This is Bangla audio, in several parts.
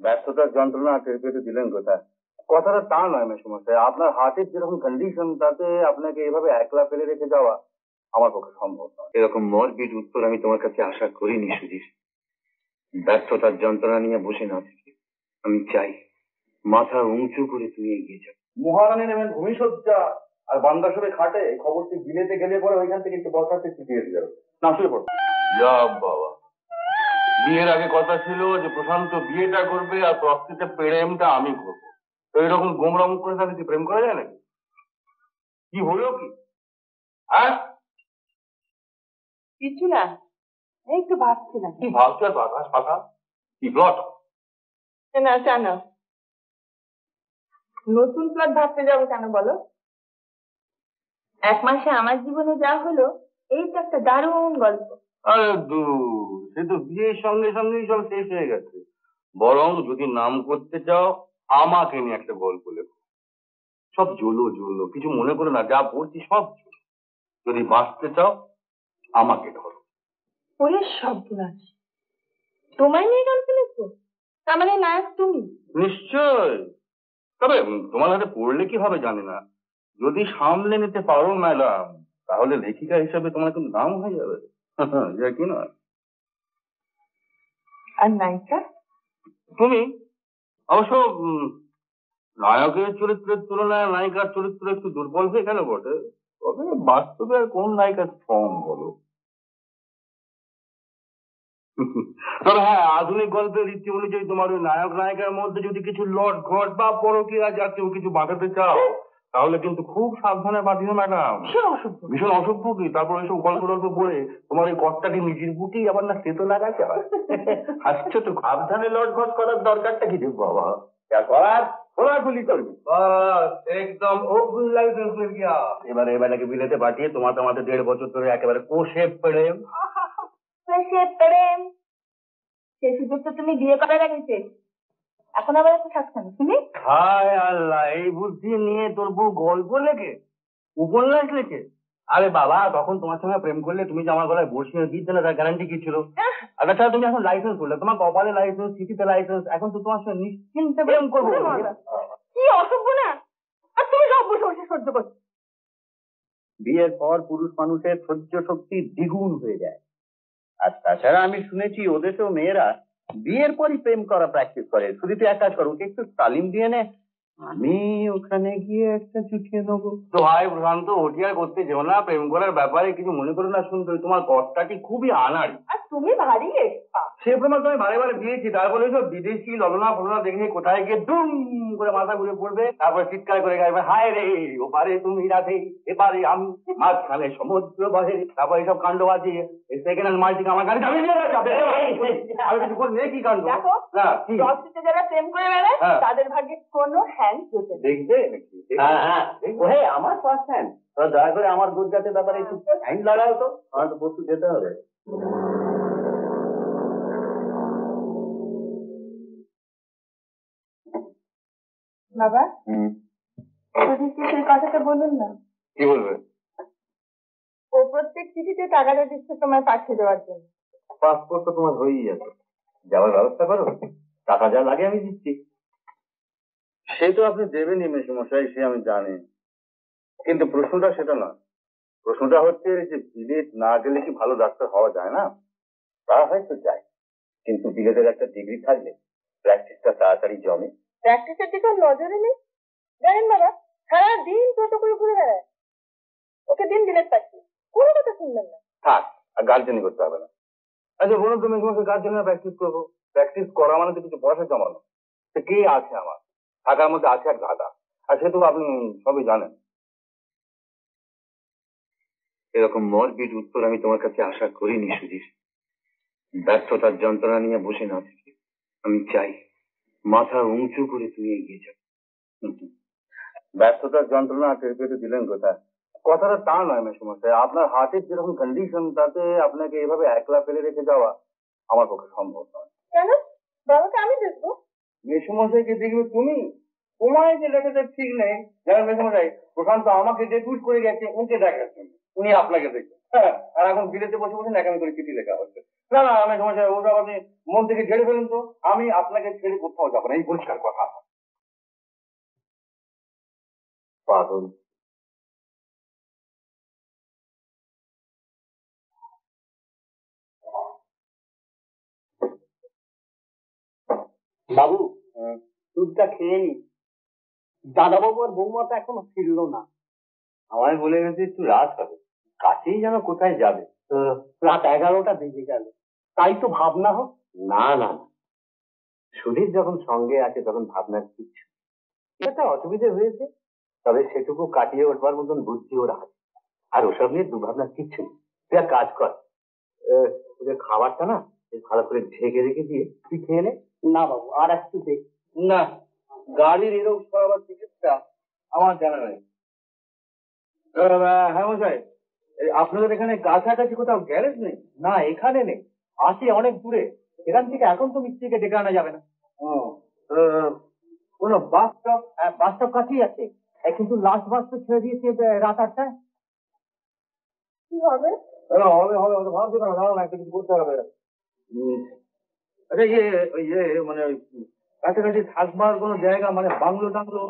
ব্যর্থতার যন্ত্রণা টের পেতে দিলেন কোথায়? কথাটা তা নয় মেসমশাই, আপনার হার্টের যেরকম কন্ডিশন তাতে আপনাকে এভাবে একলা ফেলে রেখে যাওয়া আমার পক্ষে সম্ভব নয়। এরকম মরবিড উত্তর আমি তোমার কাছে আশা করিনি সুধীর। ব্যর্থতার যন্ত্রণা নিয়ে বসে না থেকে আমি চাই মাথা উঁচু করে তুই এগিয়ে যাও। মহারানী নেবেন ভূমিসজ্জা আর বান্দাসবে খাটে, খবরটি বিলেতে গেলে পরে ওইখান থেকে একটু বসাতে চিঠিয়ে দিয়ে যাবে। না শুয়ে পড়ো। যা বাবা, বিয়ের আগে কথা ছিল যে প্রশান্ত বিয়েটা করবে আর প্রকৃতিতে প্রেমটা আমি করবো। তো এরকম গোমরা মুখ করে তাহলে কি প্রেম করা যায় নাকি? কি হলো কি? হ্যাঁ, কিছু না, এই একটু ভাবছিলাম। কি ভাবছো? আর বাতাস পাতা কি প্লট? না কেন নতুন প্লট ভাবতে যাবো কেন বলো? 1 মাসে আমার জীবনে যা হলো এই তো একটা দারুণ গল্প। আরে সে তো বিয়ের সঙ্গে সঙ্গেই সব শেষ হয়ে গেছে। বরং যদি নাম করতে চাও আমাকে নিয়ে একটা গল্প লেখো। সব জলো জলো, কিছু মনে করে না, যা বলছি সব জলো। যদি বাঁচতে চাও আমাকে ধরো। ওরে সর্বনাশ, তোমায় নিয়ে গল্প লিখবো? তার মানে নায়ক তুমি? নিশ্চয়, তবে তোমার হাতে পড়লে কি হবে জানি না। যদি সামলে নিতে পারো ম্যাডাম, তাহলে লেখিকা হিসেবে তোমার কিন্তু নাম হয়ে যাবে। যা কি না? আর নায়িকা? তুমি অবশ্য নায়কের চরিত্রের তুলনায় নায়িকার চরিত্র একটু দুর্বল হয়ে গেল বটে, তবে বাস্তবে আর কোন নায়িকা স্ট্রং বলো? তবে হ্যাঁ, আধুনিক গল্পের রীতি অনুযায়ী তোমার ওই নায়ক নায়িকার মধ্যে যদি কিছু লট ঘট বা পরকীয়া জাতীয় কিছু বাঁধাতে চাও, তাহলে কিন্তু খুব সাবধানে বাঁধিও ম্যাডাম। ভীষণ অসভ্য কি? তারপর ওইসব গল্প টল্প পড়ে তোমার ওই কর্তাটি নিজের বুটি আবার না সেতো লাগাচ্ছে। হাসছো তো, সাবধানে লট ঘট করার দরকারটা কি দেব বাবা? যা করার খোলাখুলি করবি, একদম ওপেন লাইসেন্স হয়ে গিয়া। এবারে এবারকে বিলেতে পাঠিয়ে তোমার 1.5 বছর ধরে একেবারে কোষে প্রেম। প্রেম সে সুযোগ তো তুমি বিয়ে করার আগে চেয়েছ, এখন আবার একটু থাকছেন তুমি। হায় আল্লাহ, এই বুদ্ধি নিয়ে তোর বউ গল্প লেখে, উপন্যাস লেখে? আরে বাবা, তখন তোমার সঙ্গে প্রেম করলে তুমি যে আমার গলায় বসিয়ে দিতে না, তার গ্যারান্টি কি ছিল? আর তাছাড়া তুমি এখন লাইসেন্স করলে, তোমার কপালে লাইসেন্স, চিঠিতে লাইসেন্স, এখন তো তোমার সঙ্গে নিশ্চিন্তে প্রেম করবো। কি অসভ্য না! আর তুমি সব বসে বসে সহ্য করছো। বিয়ের পর পুরুষ মানুষের সহ্য শক্তি দ্বিগুণ হয়ে যায়। আর তাছাড়া আমি শুনেছি ওদেশেও মেয়েরা বিয়ের পরই প্রেম করা প্র্যাকটিস করে। শুধু তুই এক কাজ কর, ওকে একটু তালিম দিয়ে নে, আমি ওখানে গিয়ে একটা চুটিয়ে নেবো। তো ভাই প্রশান্ত, ওটি আর করতে যেও না। প্রেম করার ব্যাপারে কিছু মনে করো না। শুনতে তোমার কর্তাটি খুবই আনাড়ি। আর তুমি ভারী এক্সপার্ট। সে প্রমাণ তুমি বারে বারে দিয়েছি। তারপরে সব বিদেশি ললনা ফলনা দেখে কোথায় গিয়ে দুম করে মাথা ঘুরে পড়বে, তারপরে চিৎকার করে গাইবে হায় রে ওপারে তুমি রাধে এপারে আমি, মাঝখানে সমুদ্র বহে। তারপর এইসব কাণ্ড বাজিয়ে সেকেন্ড হ্যান্ড মাল্টিক আমার গাড়ি যাবে যাবে। আমি কিছু করে নেই কি কাণ্ড? দেখো, যারা প্রেম করে বেড়ায় তাদের ভাগ্যে কোনো হ্যান্ড দেখবে নাকি? হ্যাঁ, আমার ফার্স্ট হ্যান্ড। দয়া করে আমার গুজরাটের ব্যাপারে একটু হ্যান্ড লাগাও তো, আমার তো প্রস্তুত যেতে হবে। বাবা, চিঠির কথাটা বলুন না। কি বলবে? ও প্রত্যেক চিঠিতে টাকাটা দিচ্ছে তোমায় পাঠিয়ে দেওয়ার জন্য। পাসপোর্ট তো তোমার হয়েই আছে, যাওয়ার ব্যবস্থা করো। টাকা যা লাগে আমি দিচ্ছি। সে তো আপনি দেবেনই মেসমশাই, সে আমি জানি, কিন্তু প্রশ্নটা সেটা না। প্রশ্নটা হচ্ছে যে বিলেত না গেলে কি ভালো ডাক্তার হওয়া যায় না? তা হয়তো যায়, কিন্তু বিলেতের একটা ডিগ্রি থাকলে প্র্যাকটিসটা তাড়াতাড়ি জমে। প্র্যাকটিসের দিকে নজরে নেই জানেন বাবা, সারাদিন টোটো করে ঘুরে বেড়ায়। ওকে দিন বিলেত পাচ্ছি, কোনো কথা শুনবেন না। থাক, আর গার্জেনই করতে হবে না। আচ্ছা বলুন তুমি, তোমাকে গার্জেনের প্র্যাকটিস করবো? প্র্যাকটিস করা মানে তো কিছু পয়সা জমানো। সে কে আছে আমার? থাকার মধ্যে আছে এক গাদা, আর সে তো আপনি সবই জানেন। এরকম মরবিড উত্তর আমি তোমার কাছে আশা করিনি সুধীর। ব্যর্থতার যন্ত্রণা নিয়ে বসে না থেকে আমি চাই মাথা উঁচু করে তুই এগিয়ে যাও। ব্যর্থতার যন্ত্রণা টের পেতে দিলেন কোথায়? কথাটা তা নয় মেসমশাই, আপনার হার্টের যেরকম কন্ডিশন তাতে আপনাকে এভাবে একলা ফেলে রেখে যাওয়া আমার পক্ষে সম্ভব নয়। কেন? বাবাকে আমি দেখবো। মেসমশাইকে দেখবে তুমি? তোমায় যে রেখেছে ঠিক নেই। যারা মেসমশাই, প্রশান্ত আমাকে ডেপুট করে গেছে ওকে দেখার জন্য। উনি আপনাকে দেখবেন। হ্যাঁ, আর এখন বিলেতে বসে বসে ন্যাকামি করে চিঠি লেখা হচ্ছে। না না, আমি সমস্যা ওসব আপনি মন থেকে ঝেড়ে ফেলুন তো। আমি আপনাকে ছেড়ে কোথাও যাবো না, এই পরিষ্কার কথা। পাগল। বাবু, দুধটা খেয়ে নি। দাদাবাবু আর বৌমা তো এখনো ফিরলো না। আমায় বলে গেছে একটু রাত হবে, কাছেই যেন কোথায় যাবে। রাত 11টা বেজে গেল, তাই তো ভাবনা হোক। না না, সুধীর যখন সঙ্গে আছে তখন ভাবনার কিচ্ছু। একটা অসুবিধে হয়েছে, তবে সেটুকু কাটিয়ে উঠবার মতন বুদ্ধি ওর আছে। আর ওসব নিয়ে দুভাবনার কিচ্ছু নেই। তুই এক কাজ কর, ওদের খাবারটা না ভালো করে ঢেকে রেখে দিয়ে তুই খেয়ে নে। না বাবু, আর একটু দেখ। না, গাড়ির এরকম সরাবার টিকিটটা আমার জানা নেই। হ্যাঁ মশাই, আপনাদের এখানে কাছাকাছি কোথাও গ্যারেজ নেই? না, এখানে নেই, আছে অনেক দূরে। এখান থেকে এখন তো মিস্ত্রিকে ডেকে আনা যাবে না। কোন বাস স্টপ? বাস স্টপ কাছেই আছে, কিন্তু লাস্ট বাস তো ছেড়ে দিয়েছে রাত 8টায়। কি হবে? হবে হবে, ভাবছি না, দাঁড়ান একটা কিছু করতে হবে। আচ্ছা মানে কাছাকাছি থাকবার কোনো জায়গা, মানে বাংলো টাংলো?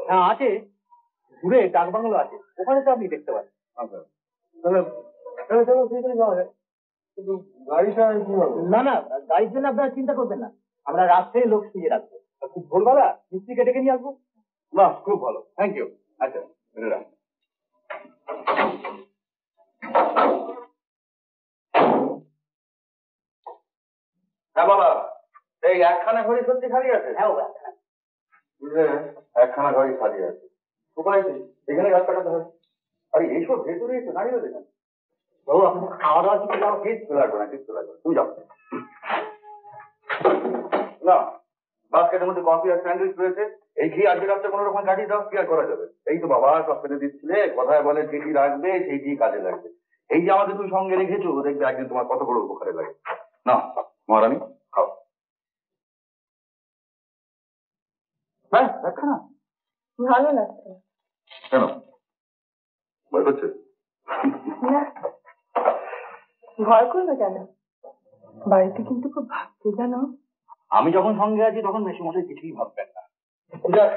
হ্যাঁ আছে, দূরে ডাক বাংলো আছে, ওখানে তো আপনি দেখতে পারেন। আচ্ছা, তাহলে চলো সেইখানে যাওয়া যায়। কিন্তু গাড়িটা কি হবে? না না, গাড়ির জন্য আপনারা চিন্তা করবেন না, আমরা রাত্রে লোক শুয়ে রাখবো। খুব ভোরবেলা মিস্ত্রিকে ডেকে নিয়ে আসবো। বাহ, খুব ভালো, থ্যাংক ইউ। আচ্ছা, হ্যাঁ বাবা, এই একখানা ঘড়ি সত্যি খালি আছে? হ্যাঁ, একখানা ঘড়ি খালি আছে। কোথায়? এখানে গাছ কাটাতে হবে। আরে এইসব ভেতরে একটু দাঁড়িয়ে দেখেন। বাবু, আপনার খাওয়া দাওয়া কিছু যাও? কিচ্ছু লাগবে না, কিচ্ছু লাগবে না, তুমি যাও না। বাস্কেটের মধ্যে কফি আর স্যান্ডউইচ রয়েছে, এই খেয়ে আজকে রাত্রে কোনো রকম কাটিয়ে দাও, কি আর করা যাবে। এই তো বাবা সব ফেলে দিচ্ছিলে, কথায় বলে যেটি রাখবে সেইটি কাজে লাগবে। এই যে আমাকে তুমি সঙ্গে রেখেছো, দেখবে একদিন তোমার কত বড় উপকারে লাগে। না মহারানী, খাও। হ্যাঁ, একখানা। ভালো লাগছে কেন ভয় করছে? না, ভয় করবে কেন? বাড়িতে কিন্তু খুব ভাবছে জানো। আমি যখন সঙ্গে আছি তখন মেশিমশাই কিছুই ভাববেন না। যাক,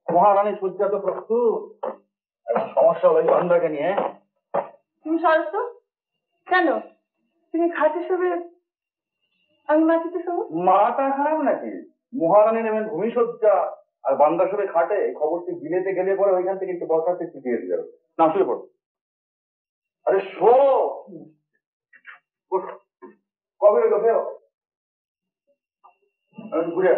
মহারানী শয্যা তো প্রস্তুত, সমস্যা হলো সন্ধ্যাকে নিয়ে। তুমি সরো তো। কেন তুমি খাটে শোবে, আমি মাটিতে শোবো? মাথা খারাপ নাকি? মহারানী নেবেন ভূমিশয্যা আর বান্দা শোবে খাটে। এই খবরটি বিলেতে গেলে পরে ওইখান থেকে একটু বসাতে চিঠি এসে যাবে। না, শুয়ে পড়ো। আরে শো, কবে হলো ফেও ঘুরে।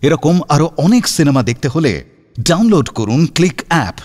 এরকম আরো অনেক সিনেমা দেখতে হলে ডাউনলোড করুন ক্লিক অ্যাপ।